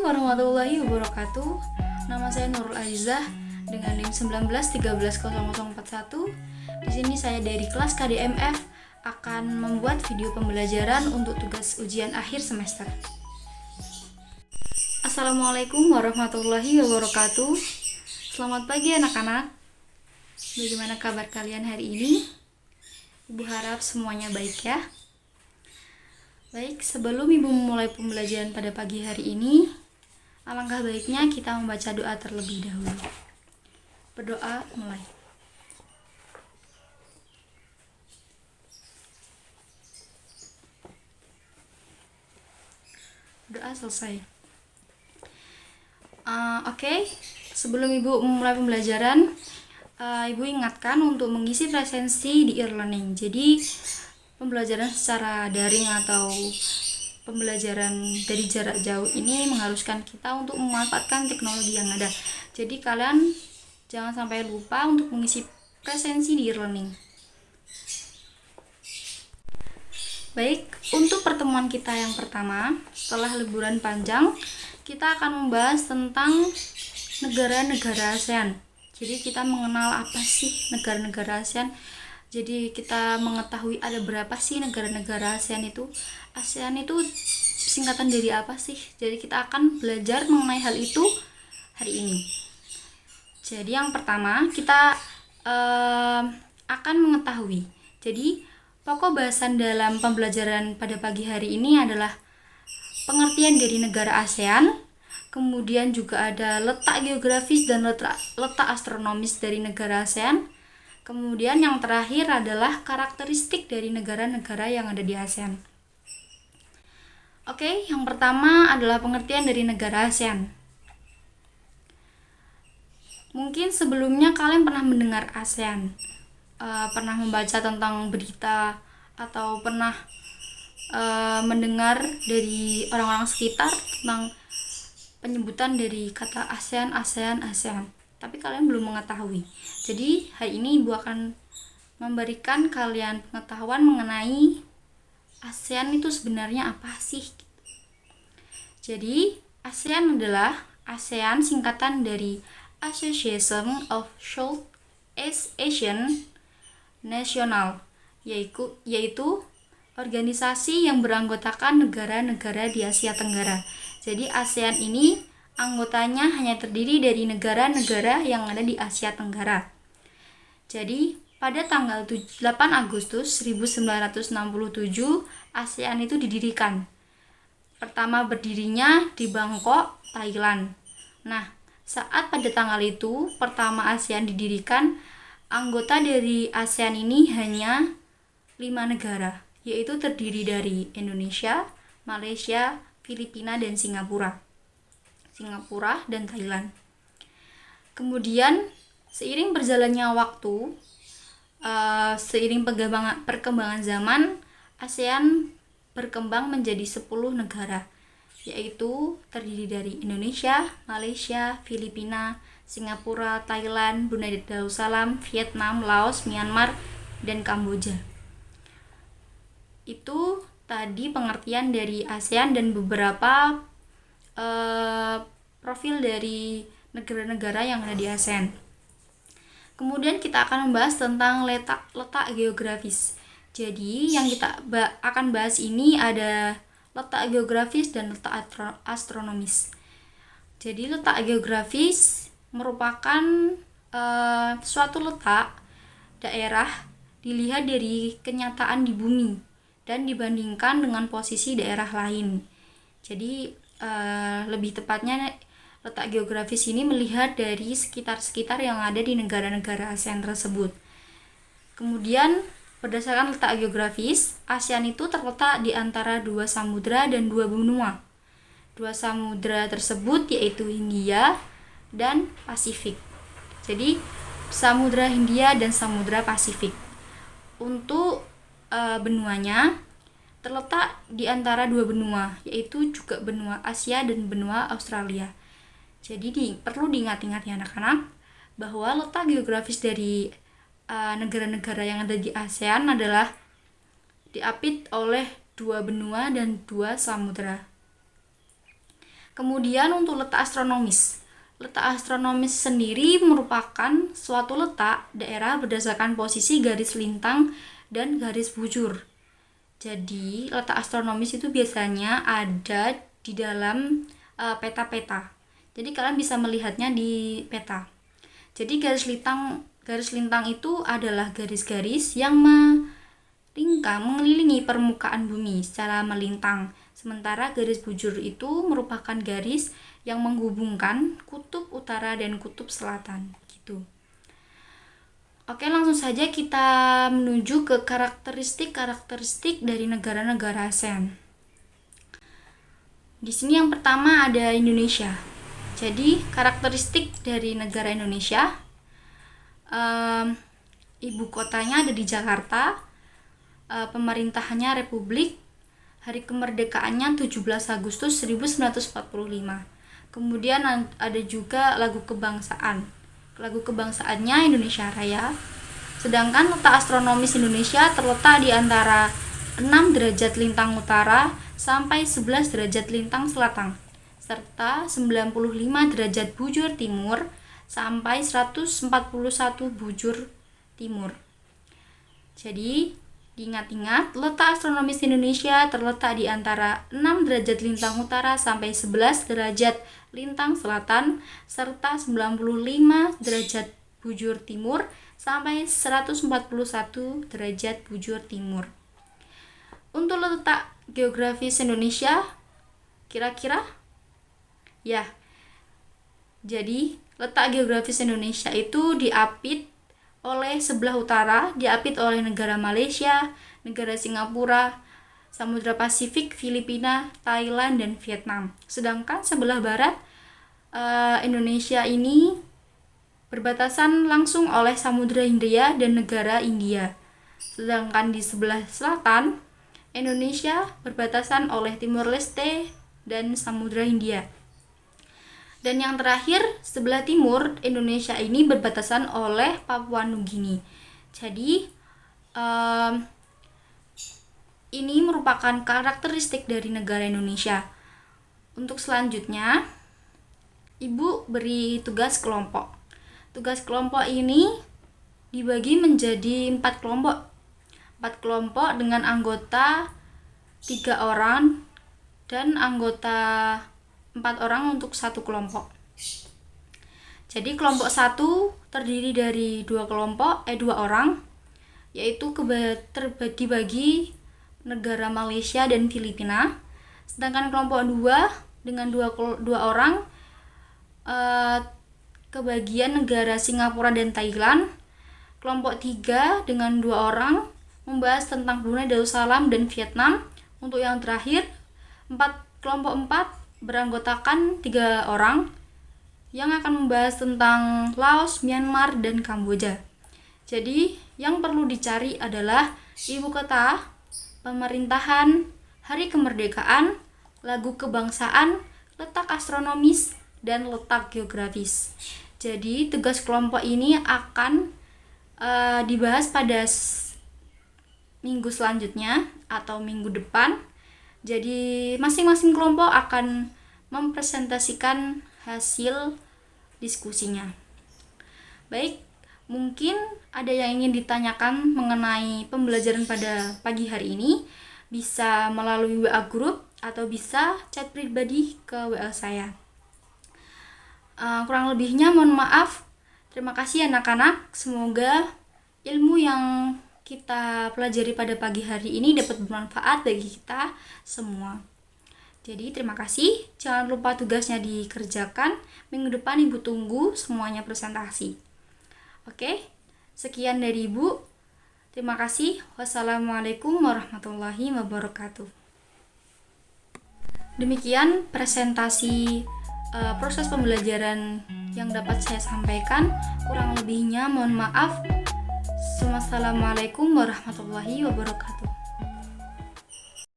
Assalamualaikum warahmatullahi wabarakatuh. Nama saya Nurul Aizah dengan NIM 19130041. Di sini saya dari kelas KDMF akan membuat video pembelajaran untuk tugas ujian akhir semester. Assalamualaikum warahmatullahi wabarakatuh. Selamat pagi anak-anak. Bagaimana kabar kalian hari ini? Ibu harap semuanya baik ya. Baik, sebelum Ibu memulai pembelajaran pada pagi hari ini, alangkah baiknya kita membaca doa terlebih dahulu. Berdoa mulai. Doa selesai. Oke. Sebelum Ibu memulai pembelajaran, Ibu ingatkan untuk mengisi presensi di e-learning. Jadi pembelajaran secara daring atau pembelajaran dari jarak jauh ini mengharuskan kita untuk memanfaatkan teknologi yang ada. Jadi kalian jangan sampai lupa untuk mengisi presensi di e-learning. Baik, untuk pertemuan kita yang pertama setelah liburan panjang, kita akan membahas tentang negara-negara ASEAN. Jadi kita mengenal apa sih negara-negara ASEAN. Jadi kita mengetahui ada berapa sih negara-negara ASEAN itu. ASEAN itu singkatan dari apa sih? Jadi kita akan belajar mengenai hal itu hari ini. Jadi yang pertama kita akan mengetahui. Jadi pokok bahasan dalam pembelajaran pada pagi hari ini adalah pengertian dari negara ASEAN. Kemudian juga ada letak geografis dan letak astronomis dari negara ASEAN. Kemudian yang terakhir adalah karakteristik dari negara-negara yang ada di ASEAN. Oke, yang pertama adalah pengertian dari negara ASEAN. Mungkin sebelumnya kalian pernah mendengar ASEAN, pernah membaca tentang berita atau pernah mendengar dari orang-orang sekitar tentang penyebutan dari kata ASEAN. Tapi kalian belum mengetahui. Jadi hari ini Ibu akan memberikan kalian pengetahuan mengenai ASEAN itu sebenarnya apa sih. Jadi ASEAN adalah singkatan dari Association of Southeast Asian National, yaitu organisasi yang beranggotakan negara-negara di Asia Tenggara. Jadi ASEAN ini anggotanya hanya terdiri dari negara-negara yang ada di Asia Tenggara. Jadi, pada tanggal 8 Agustus 1967, ASEAN itu didirikan. Pertama berdirinya di Bangkok, Thailand. Nah, saat pada tanggal itu, pertama ASEAN didirikan, anggota dari ASEAN ini hanya 5 negara, yaitu terdiri dari Indonesia, Malaysia, Filipina, dan Singapura dan Thailand. Kemudian seiring berjalannya waktu, seiring perkembangan zaman, ASEAN berkembang menjadi 10 negara, yaitu terdiri dari Indonesia, Malaysia, Filipina, Singapura, Thailand, Brunei Darussalam, Vietnam, Laos, Myanmar, dan Kamboja. Itu tadi pengertian dari ASEAN dan beberapa profil dari negara-negara yang ada di ASEAN. Kemudian kita akan membahas tentang letak geografis. Jadi yang kita akan bahas ini ada letak geografis dan letak astronomis. Jadi letak geografis merupakan suatu letak daerah dilihat dari kenyataan di bumi dan dibandingkan dengan posisi daerah lain. Jadi lebih tepatnya letak geografis ini melihat dari sekitar-sekitar yang ada di negara-negara ASEAN tersebut. Kemudian berdasarkan letak geografis, ASEAN itu terletak di antara 2 samudra dan 2 benua. 2 samudra tersebut yaitu Hindia dan Pasifik. Jadi Samudra Hindia dan Samudra Pasifik. Untuk benuanya terletak di antara 2 benua, yaitu juga benua Asia dan benua Australia. Jadi perlu diingat-ingat ya anak-anak, bahwa letak geografis dari negara-negara yang ada di ASEAN adalah diapit oleh 2 benua dan 2 samudra. Kemudian untuk letak astronomis. Letak astronomis sendiri merupakan suatu letak daerah berdasarkan posisi garis lintang dan garis bujur. Jadi, letak astronomis itu biasanya ada di dalam peta-peta. Jadi, kalian bisa melihatnya di peta. Jadi, garis lintang itu adalah garis-garis yang mengelilingi permukaan bumi secara melintang. Sementara garis bujur itu merupakan garis yang menghubungkan kutub utara dan kutub selatan gitu. Oke, langsung saja kita menuju ke karakteristik dari negara-negara ASEAN. Di sini yang pertama ada Indonesia. Jadi, karakteristik dari negara Indonesia, ibu kotanya ada di Jakarta, pemerintahannya Republik, hari kemerdekaannya 17 Agustus 1945. Kemudian ada juga lagu kebangsaan. Lagu kebangsaannya Indonesia Raya. Sedangkan letak astronomis Indonesia terletak di antara 6 derajat lintang utara sampai 11 derajat lintang selatan, serta 95 derajat bujur timur sampai 141 bujur timur. Jadi, diingat-ingat, letak astronomis Indonesia terletak di antara 6 derajat lintang utara sampai 11 derajat lintang selatan, serta 95 derajat bujur timur sampai 141 derajat bujur timur. Untuk letak geografis Indonesia, kira-kira? Ya, jadi letak geografis Indonesia itu diapit oleh sebelah utara, diapit oleh negara Malaysia, negara Singapura, Samudra Pasifik, Filipina, Thailand, dan Vietnam. Sedangkan sebelah barat Indonesia ini berbatasan langsung oleh Samudra Hindia dan negara India. Sedangkan di sebelah selatan Indonesia berbatasan oleh Timor Leste dan Samudra Hindia. Dan yang terakhir, sebelah timur Indonesia ini berbatasan oleh Papua Nugini. Jadi, ini merupakan karakteristik dari negara Indonesia. Untuk selanjutnya, Ibu beri tugas kelompok. Tugas kelompok ini dibagi menjadi 4 kelompok. 4 kelompok dengan anggota 3 orang dan anggota 4 orang untuk satu kelompok. Jadi kelompok 1 terdiri dari 2 orang, yaitu dibagi negara Malaysia dan Filipina. Sedangkan kelompok 2 dengan 2 orang kebagian negara Singapura dan Thailand. Kelompok 3 dengan 2 orang membahas tentang Brunei Darussalam dan Vietnam. Untuk yang terakhir, kelompok 4 beranggotakan 3 orang yang akan membahas tentang Laos, Myanmar, dan Kamboja. Jadi, yang perlu dicari adalah ibu kota, pemerintahan, hari kemerdekaan, lagu kebangsaan, letak astronomis, dan letak geografis. Jadi, tugas kelompok ini akan dibahas pada minggu selanjutnya atau minggu depan. Jadi masing-masing kelompok akan mempresentasikan hasil diskusinya. Baik, mungkin ada yang ingin ditanyakan mengenai pembelajaran pada pagi hari ini, bisa melalui WA group atau bisa chat pribadi ke WA saya. Kurang lebihnya mohon maaf. Terima kasih anak-anak. Semoga ilmu yang kita pelajari pada pagi hari ini dapat bermanfaat bagi kita semua. Jadi terima kasih. Jangan lupa tugasnya dikerjakan. Minggu depan Ibu tunggu semuanya presentasi. Oke, sekian dari Ibu. Terima kasih. Wassalamualaikum warahmatullahi wabarakatuh. Demikian presentasi proses pembelajaran yang dapat saya sampaikan. Kurang lebihnya mohon maaf. Wassalamualaikum warahmatullahi wabarakatuh.